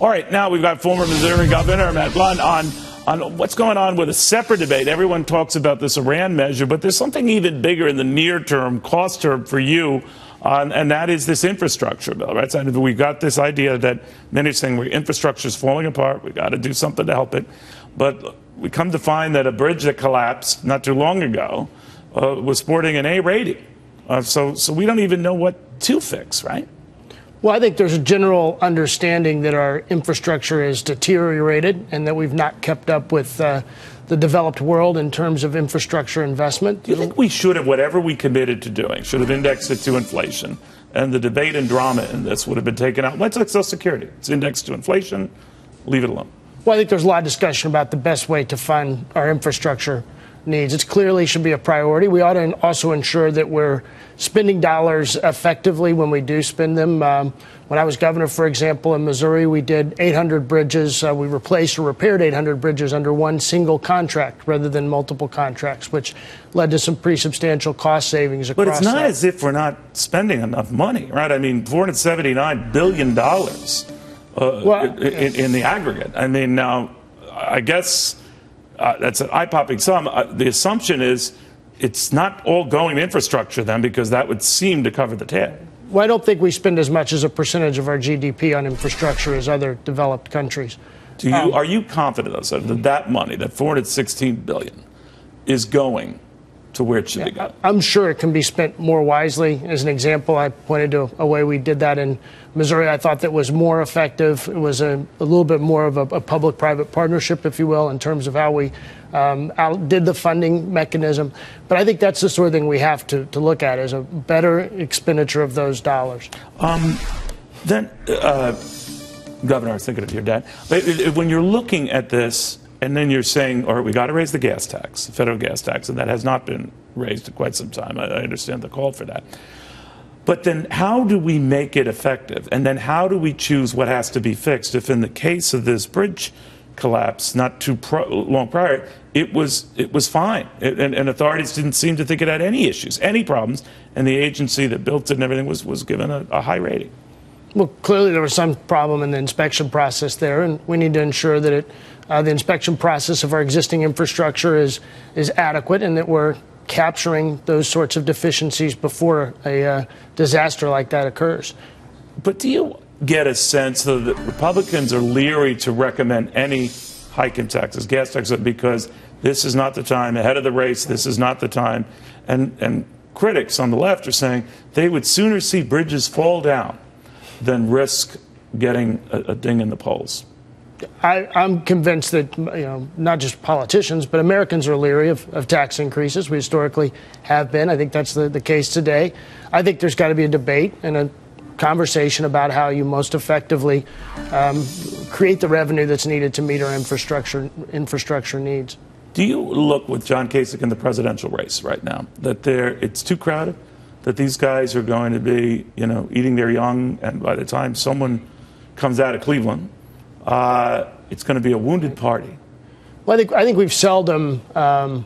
All right, now we've got former Missouri Governor Matt Blunt on what's going on with a separate debate. Everyone talks about this Iran measure, but there's something even bigger in the near term, cost term for you, and that is this infrastructure bill, right? So we've got this idea that many are saying infrastructure is falling apart. We've got to do something to help it. But we come to find that a bridge that collapsed not too long ago was sporting an A rating. So we don't even know what to fix, right? Well, I think there's a general understanding that our infrastructure is deteriorated and that we've not kept up with the developed world in terms of infrastructure investment. Do you think we should have, whatever we committed to doing, should have indexed it to inflation? And the debate and drama in this would have been taken out. Let's take Social Security. It's indexed to inflation. Leave it alone. Well, I think there's a lot of discussion about the best way to fund our infrastructure needs. It clearly should be a priority. We ought to also ensure that we're spending dollars effectively when we do spend them. When I was governor, for example, in Missouri, we did 800 bridges. We replaced or repaired 800 bridges under one single contract rather than multiple contracts, which led to some pretty substantial cost savings across. But it's not as if we're not spending enough money, right? I mean, $479 billion in the aggregate. I mean, now, I guess that's an eye-popping sum. The assumption is it's not all going to infrastructure then, because that would seem to cover the tab. Well, I don't think we spend as much as a percentage of our GDP on infrastructure as other developed countries. Are you confident, though, that money, that $416 billion, is going to where it should be going? I'm sure it can be spent more wisely. As an example, I pointed to a way we did that in Missouri. I thought that was more effective. It was a little bit more of a public-private partnership, if you will, in terms of how we did the funding mechanism. But I think that's the sort of thing we have to look at, as a better expenditure of those dollars. Governor, I was thinking of your dad. When you're looking at this, and then you're saying, all right, we got to raise the gas tax, the federal gas tax, and that has not been raised in quite some time. I understand the call for that. But then how do we make it effective? And then how do we choose what has to be fixed? If in the case of this bridge collapse, not too long prior, it was fine. And authorities didn't seem to think it had any issues, any problems. And the agency that built it and everything was given a high rating. Well, clearly there was some problem in the inspection process there, and we need to ensure that the inspection process of our existing infrastructure is adequate, and that we're capturing those sorts of deficiencies before a disaster like that occurs. But do you get a sense, though, that Republicans are leery to recommend any hike in taxes, gas taxes, because this is not the time, ahead of the race, this is not the time, and critics on the left are saying they would sooner see bridges fall down than risk getting a ding in the polls? I'm convinced that not just politicians, but Americans are leery of tax increases. We historically have been. I think that's the case today. I think there's got to be a debate and a conversation about how you most effectively create the revenue that's needed to meet our infrastructure needs. Do you look with John Kasich in the presidential race right now that it's too crowded, that these guys are going to be, eating their young, and by the time someone comes out of Cleveland, it's going to be a wounded party? Well, I think we've seldom been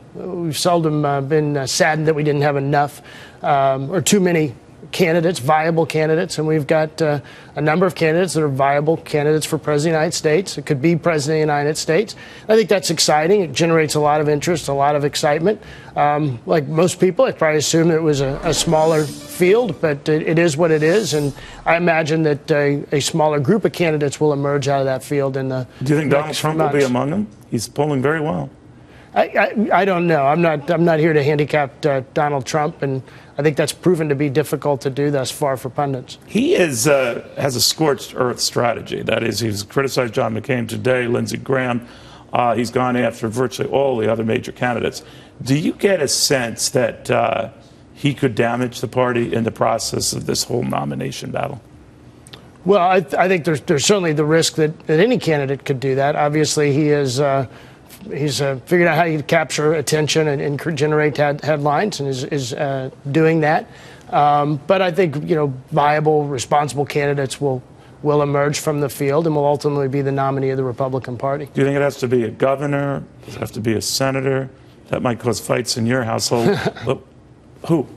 saddened that we didn't have enough or too many candidates, viable candidates, and we've got a number of candidates that are viable candidates for President of the United States. It could be President of the United States. I think that's exciting. It generates a lot of interest, a lot of excitement. Like most people, I probably assumed it was a smaller field, but it is what it is, and I imagine that a smaller group of candidates will emerge out of that field in the Do you think Donald Trump will be among them? He's polling very well. I don't know. I'm not here to handicap Donald Trump, and I think that's proven to be difficult to do thus far for pundits. He has a scorched earth strategy. That is, he's criticized John McCain today, Lindsey Graham. He's gone after virtually all the other major candidates. Do you get a sense that he could damage the party in the process of this whole nomination battle? Well, I think there's certainly the risk that any candidate could do that. Obviously, he's figured out how you capture attention and generate headlines, and is doing that. But I think viable, responsible candidates will emerge from the field and will ultimately be the nominee of the Republican Party. Do you think it has to be a governor? Does it have to be a senator? That might cause fights in your household. Who?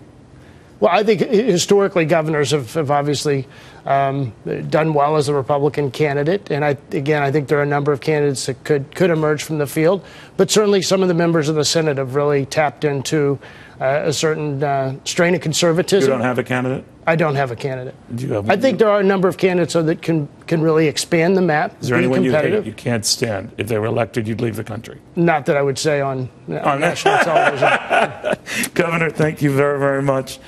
Well, I think historically governors have obviously done well as a Republican candidate. And I think there are a number of candidates that could emerge from the field. But certainly some of the members of the Senate have really tapped into a certain strain of conservatism. You don't have a candidate? I don't have a candidate. Do you have I think there are a number of candidates that can really expand the map. Is there anyone you hate, you can't stand? If they were elected, you'd leave the country? Not that I would say on national television. Governor, thank you very, very much.